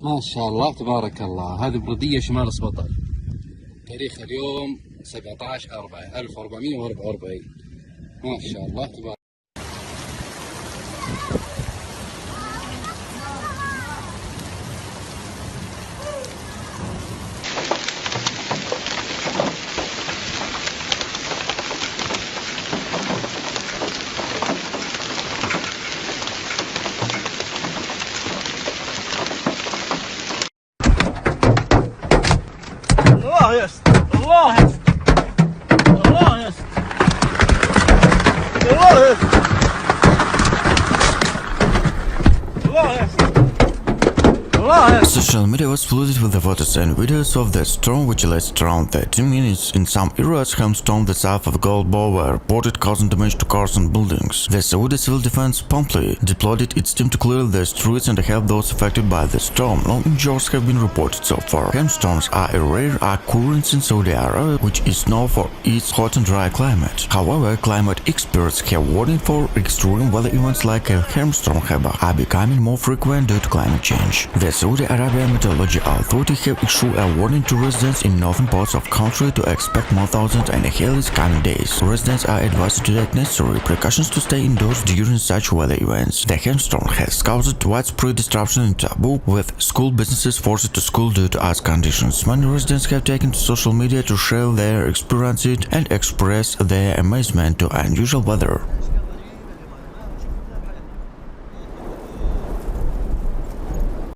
ما شاء الله تبارك الله. هذه بردية شمال سبطة، تاريخ اليوم 17/4/1444. ما شاء الله تبارك. الله يستر، الله يستر، الله يستر، الله يستر، الله يستر. Social media was flooded with the photos and videos of the storm which lasted around 30 minutes. In some areas, hailstorm the south of Goldbow were reported causing damage to cars and buildings. The Saudi Civil Defense promptly deployed its team to clear the streets and help those affected by the storm. No injuries have been reported so far. Hailstorms are a rare occurrence in Saudi Arabia, which is known for its hot and dry climate. However, climate experts have warned for extreme weather events like a hailstorm are becoming more frequent due to climate change. The Saudi Arabia Meteorology Authority have issued a warning to residents in northern parts of country to expect more thousands and hail in coming days. Residents are advised to take necessary precautions to stay indoors during such weather events. The hailstorm has caused widespread disruption in Tabuk, with school businesses forced to school due to ice conditions. Many residents have taken to social media to share their experiences and express their amazement to unusual weather.